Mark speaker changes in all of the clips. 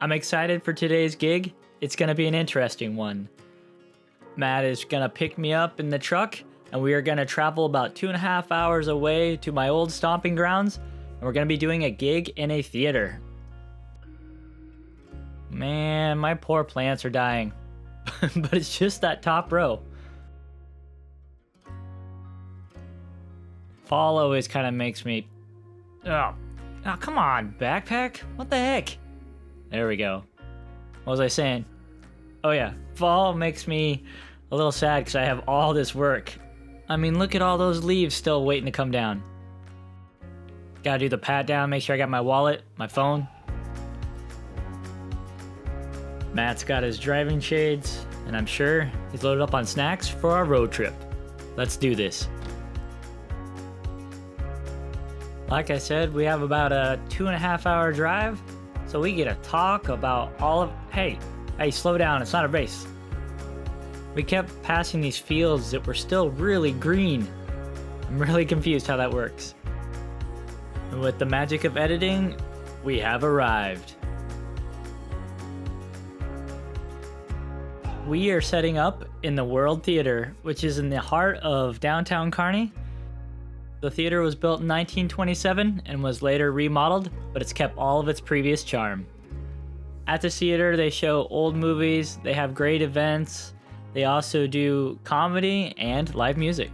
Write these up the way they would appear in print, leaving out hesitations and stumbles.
Speaker 1: I'm excited for today's gig. It's gonna be an interesting one. Matt is gonna pick me up in the truck, and we are gonna travel about 2.5 hours away to my old stomping grounds, and we're gonna be doing a gig in a theater. Man, my poor plants are dying. But it's just that top row. Fall always kind of makes me... Oh, come on, backpack? What the heck? There we go. What was I saying? Oh yeah, fall makes me a little sad because I have all this work. I mean, look at all those leaves still waiting to come down. Gotta do the pat down, make sure I got my wallet, my phone. Matt's got his driving shades, and I'm sure he's loaded up on snacks for our road trip. Let's do this. Like I said, we have about a 2.5 hour drive, so we get to talk about all of... Hey, slow down, it's not a race. We kept passing these fields that were still really green. I'm really confused how that works. And with the magic of editing, we have arrived. We are setting up in the World Theater, which is in the heart of downtown Kearney. The theater was built in 1927 and was later remodeled, but it's kept all of its previous charm. At the theater, they show old movies, they have great events, they also do comedy and live music.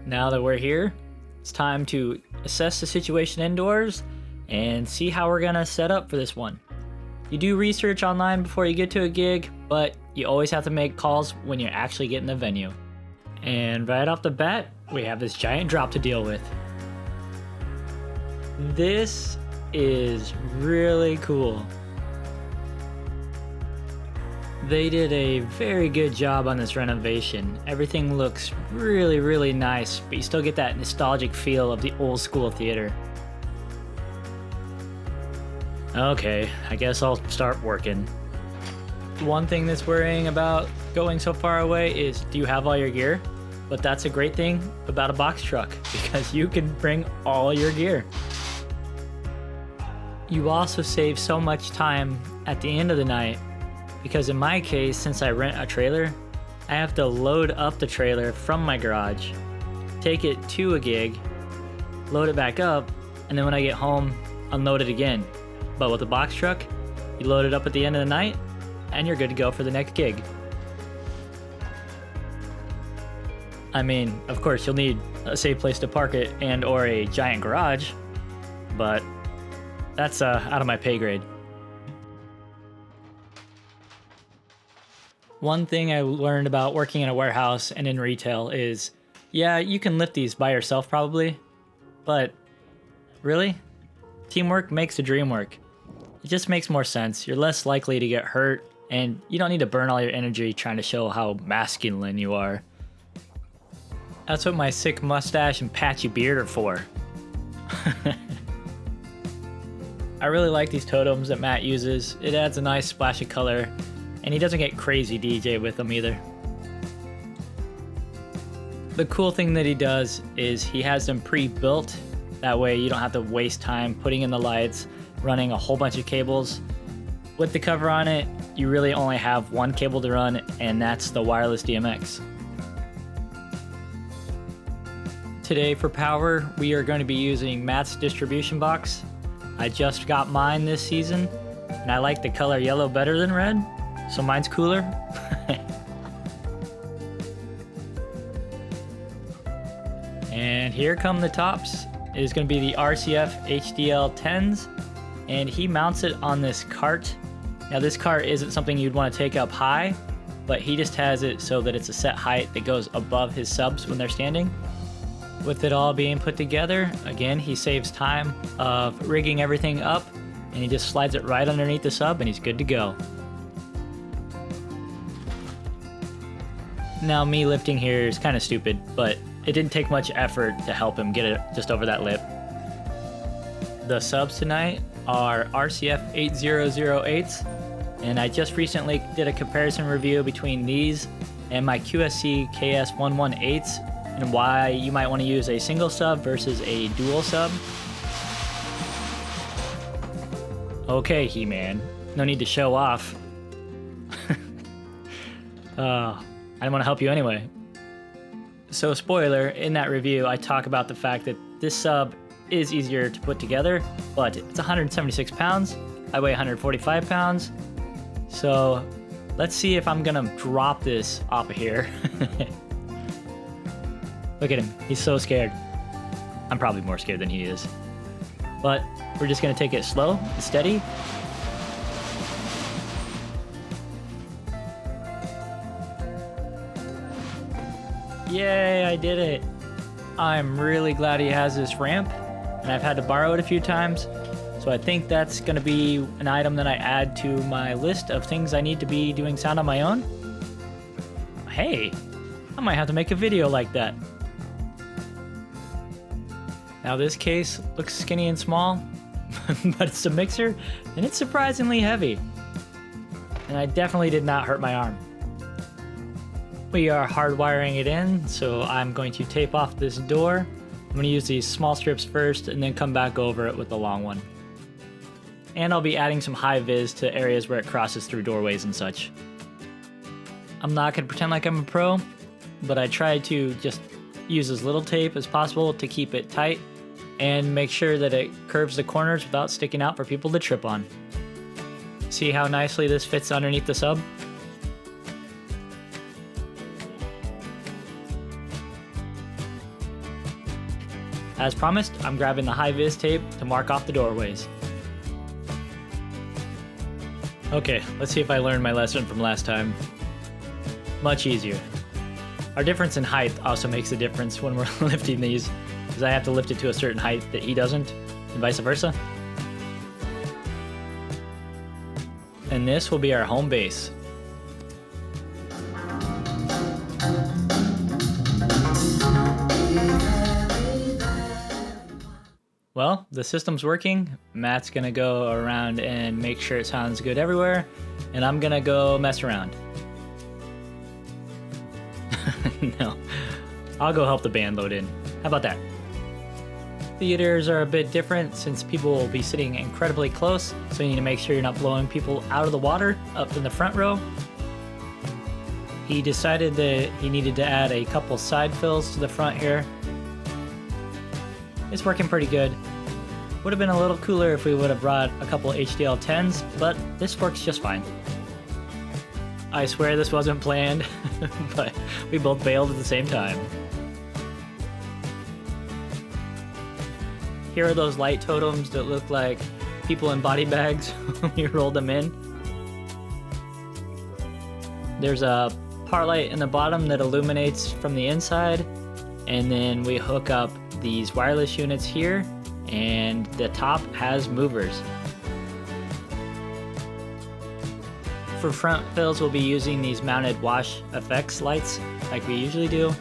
Speaker 1: Now that we're here, it's time to assess the situation indoors and see how we're gonna set up for this one. You do research online before you get to a gig, but you always have to make calls when you're actually getting the venue. And right off the bat, we have this giant drop to deal with. This is really cool. They did a very good job on this renovation. Everything looks really, really nice, but you still get that nostalgic feel of the old school theater. Okay, I guess I'll start working. One thing that's worrying about going so far away is, do you have all your gear? But that's a great thing about a box truck, because you can bring all your gear. You also save so much time at the end of the night, because in my case, since I rent a trailer, I have to load up the trailer from my garage, take it to a gig, load it back up, and then when I get home, unload it again. But with a box truck, you load it up at the end of the night, and you're good to go for the next gig. I mean, of course, you'll need a safe place to park it and or a giant garage, but that's out of my pay grade. One thing I learned about working in a warehouse and in retail is, yeah, you can lift these by yourself probably, but really? Teamwork makes the dream work. It just makes more sense. You're less likely to get hurt, and you don't need to burn all your energy trying to show how masculine you are. That's what my sick mustache and patchy beard are for. I really like these totems that Matt uses. It adds a nice splash of color, and he doesn't get crazy DJ with them either. The cool thing that he does is he has them pre-built. That way you don't have to waste time putting in the lights, running a whole bunch of cables. With the cover on it, you really only have one cable to run, and that's the wireless DMX. Today for power, we are going to be using Matt's distribution box. I just got mine this season, and I like the color yellow better than red, so mine's cooler. And here come the tops. It is going to be the RCF HDL-10s, and he mounts it on this cart. Now this cart isn't something you'd want to take up high, but he just has it so that it's a set height that goes above his subs when they're standing. With it all being put together, again, he saves time of rigging everything up, and he just slides it right underneath the sub and he's good to go. Now me lifting here is kind of stupid, but it didn't take much effort to help him get it just over that lip. The subs tonight are RCF 8008s, and I just recently did a comparison review between these and my QSC KS118s and why you might want to use a single sub versus a dual sub. Okay, He-Man, No need to show off. I didn't want to help you anyway. So spoiler, in that review, I talk about the fact that this sub is easier to put together, but it's 176 pounds. I weigh 145 pounds. So let's see if I'm gonna drop this off of here. Look at him, he's so scared. I'm probably more scared than he is. But we're just gonna take it slow and steady. Yay, I did it. I'm really glad he has this ramp, and I've had to borrow it a few times. So I think that's gonna be an item that I add to my list of things I need to be doing sound on my own. Hey, I might have to make a video like that. Now this case looks skinny and small, but it's a mixer, and it's surprisingly heavy. And I definitely did not hurt my arm. We are hardwiring it in, so I'm going to tape off this door. I'm going to use these small strips first and then come back over it with the long one. And I'll be adding some high vis to areas where it crosses through doorways and such. I'm not going to pretend like I'm a pro, but I try to just use as little tape as possible to keep it tight and make sure that it curves the corners without sticking out for people to trip on. See how nicely this fits underneath the sub? As promised, I'm grabbing the high vis tape to mark off the doorways. Okay, let's see if I learned my lesson from last time. Much easier. Our difference in height also makes a difference when we're lifting these, because I have to lift it to a certain height that he doesn't, and vice versa. And this will be our home base. Well, the system's working. Matt's gonna go around and make sure it sounds good everywhere, and I'm gonna go mess around. No, I'll go help the band load in. How about that? Theaters are a bit different since people will be sitting incredibly close, so you need to make sure you're not blowing people out of the water up in the front row. He decided that he needed to add a couple side fills to the front here. It's working pretty good. Would have been a little cooler if we would have brought a couple HDL-10s, but this works just fine. I swear this wasn't planned, but we both bailed at the same time. Here are those light totems that look like people in body bags when we rolled them in. There's a part light in the bottom that illuminates from the inside, and then we hook up these wireless units here, and the top has movers. For front fills, we'll be using these mounted wash FX lights like we usually do.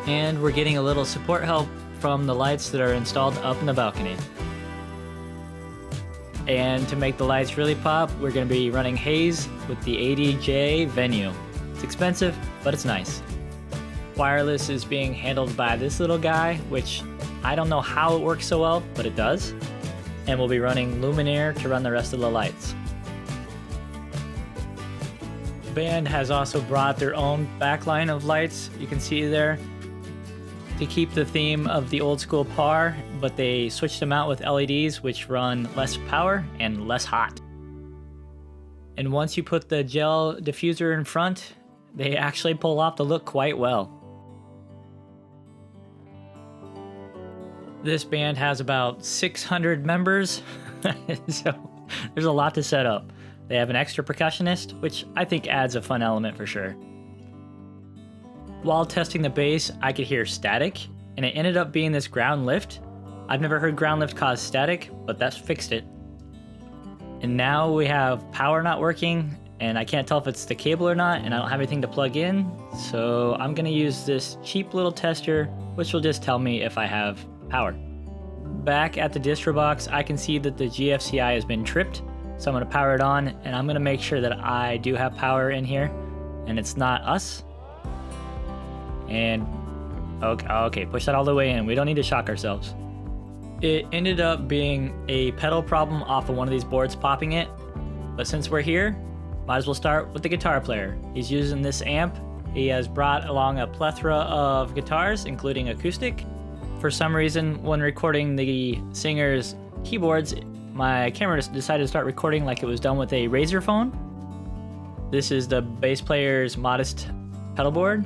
Speaker 1: And we're getting a little support help from the lights that are installed up in the balcony. And to make the lights really pop, we're going to be running haze with the 80J Venue. It's expensive, but it's nice. Wireless is being handled by this little guy, which I don't know how it works so well, but it does. And we'll be running Luminair to run the rest of the lights. The band has also brought their own backline of lights, you can see there, to keep the theme of the old school par, but they switched them out with LEDs, which run less power and less hot. And once you put the gel diffuser in front, they actually pull off the look quite well. This band has about 600 members, so there's a lot to set up. They have an extra percussionist, which I think adds a fun element for sure. While testing the bass, I could hear static, and it ended up being this ground lift. I've never heard ground lift cause static, but that's fixed it. And now we have power not working, and I can't tell if it's the cable or not, and I don't have anything to plug in, so I'm gonna use this cheap little tester, which will just tell me if I have power. Back at the distro box, I can see that the GFCI has been tripped, so I'm gonna power it on, and I'm gonna make sure that I do have power in here, and it's not us. And okay, push that all the way in. We don't need to shock ourselves. It ended up being a pedal problem off of one of these boards popping it, but since we're here, might as well start with the guitar player. He's using this amp. He has brought along a plethora of guitars, including acoustic. For some reason, when recording the singer's keyboards, my camera decided to start recording like it was done with a Razr phone. This is the bass player's modest pedal board.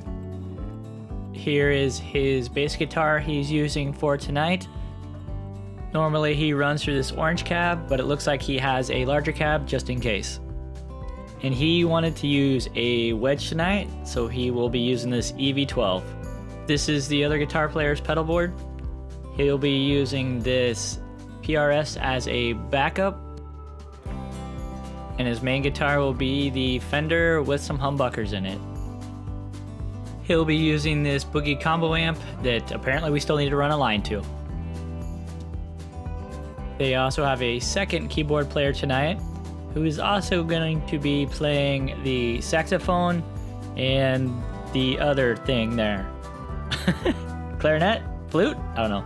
Speaker 1: Here is his bass guitar he's using for tonight. Normally he runs through this orange cab, but it looks like he has a larger cab just in case. And he wanted to use a wedge tonight, so he will be using this EV-12. This is the other guitar player's pedal board. He'll be using this PRS as a backup. And his main guitar will be the Fender with some humbuckers in it. He'll be using this Boogie combo amp that apparently we still need to run a line to. They also have a second keyboard player tonight, who is also going to be playing the saxophone and the other thing there. Clarinet? Flute? I don't know.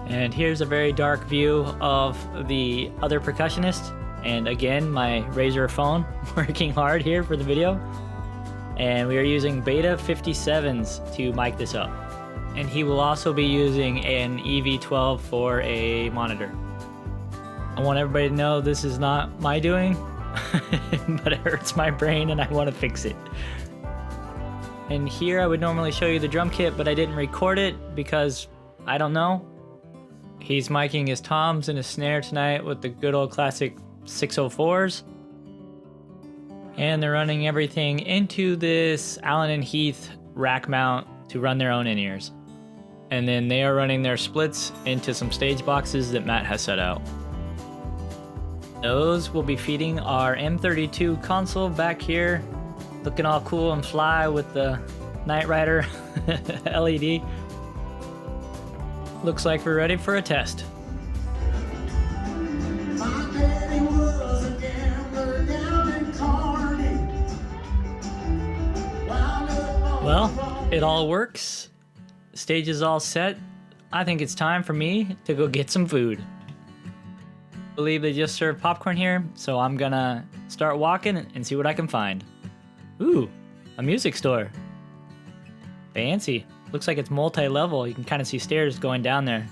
Speaker 1: And here's a very dark view of the other percussionist. And again, my Razr phone working hard here for the video. And we are using Beta 57s to mic this up. And he will also be using an EV-12 for a monitor. I want everybody to know this is not my doing, but it hurts my brain and I want to fix it. And here I would normally show you the drum kit, but I didn't record it because I don't know. He's miking his toms and his snare tonight with the good old classic 604s. And they're running everything into this Allen & Heath rack mount to run their own in-ears. And then they are running their splits into some stage boxes that Matt has set out. Those will be feeding our M32 console back here, looking all cool and fly with the Knight Rider LED. Looks like we're ready for a test. Well, it all works. The stage is all set. I think it's time for me to go get some food. I believe they just served popcorn here, so I'm gonna start walking and see what I can find. Ooh, a music store. Fancy. Looks like it's multi-level. You can kind of see stairs going down there.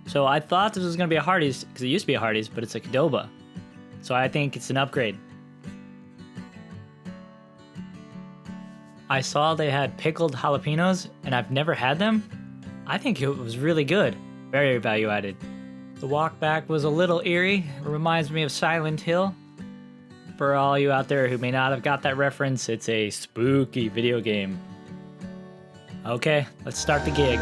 Speaker 1: So I thought this was gonna be a Hardee's, because it used to be a Hardee's, but it's a Qdoba. So I think it's an upgrade. I saw they had pickled jalapenos, and I've never had them. I think it was really good. Very value added. The walk back was a little eerie. It reminds me of Silent Hill. For all you out there who may not have got that reference, it's a spooky video game. Okay, let's start the gig.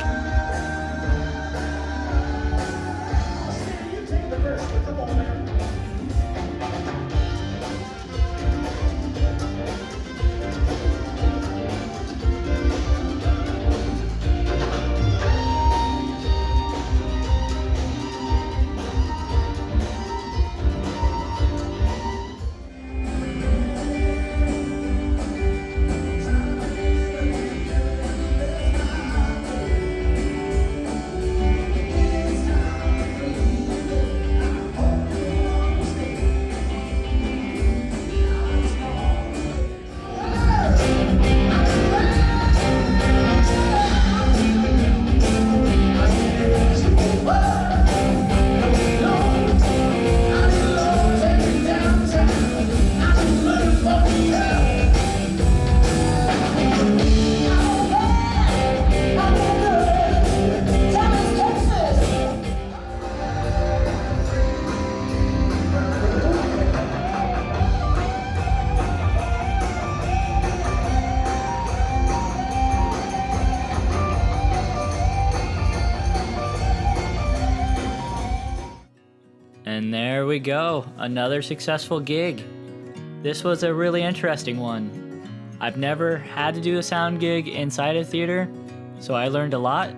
Speaker 1: And there we go, another successful gig. This was a really interesting one. I've never had to do a sound gig inside a theater, so I learned a lot.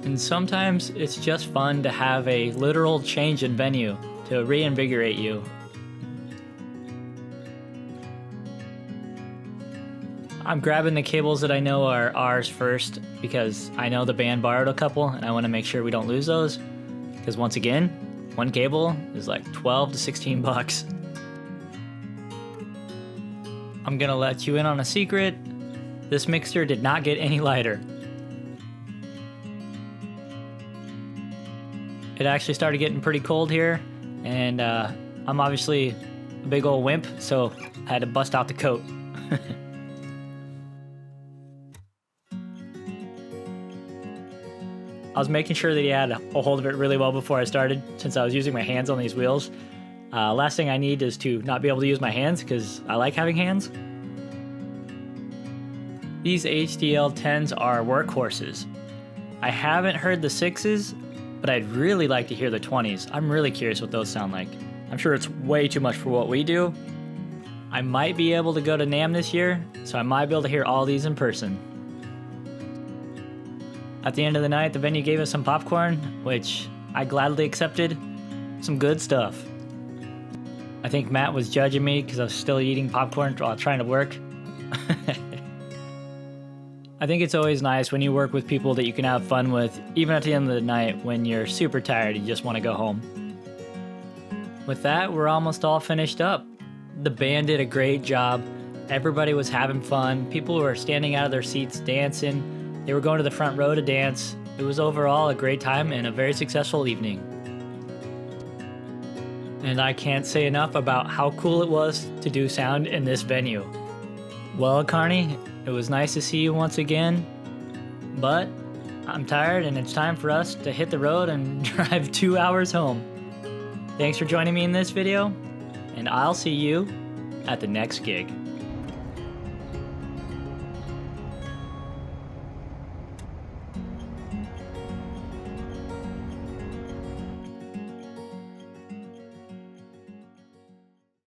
Speaker 1: And sometimes it's just fun to have a literal change in venue to reinvigorate you. I'm grabbing the cables that I know are ours first because I know the band borrowed a couple and I want to make sure we don't lose those. Because once again, one cable is like 12 to 16 bucks. I'm gonna let you in on a secret. This mixer did not get any lighter. It actually started getting pretty cold here, and I'm obviously a big old wimp, so I had to bust out the coat. I was making sure that he had a hold of it really well before I started, since I was using my hands on these wheels. Last thing I need is to not be able to use my hands, because I like having hands. These HDL-10s are workhorses. I haven't heard the 6s, but I'd really like to hear the 20s. I'm really curious what those sound like. I'm sure it's way too much for what we do. I might be able to go to NAMM this year, so I might be able to hear all these in person. At the end of the night, the venue gave us some popcorn, which I gladly accepted. Some good stuff. I think Matt was judging me because I was still eating popcorn while trying to work. I think it's always nice when you work with people that you can have fun with, even at the end of the night when you're super tired and you just want to go home. With that, we're almost all finished up. The band did a great job. Everybody was having fun. People were standing out of their seats dancing. They were going to the front row to dance. It was overall a great time and a very successful evening. And I can't say enough about how cool it was to do sound in this venue. Well, Kearney, it was nice to see you once again, but I'm tired and it's time for us to hit the road and drive 2 hours home. Thanks for joining me in this video, and I'll see you at the next gig.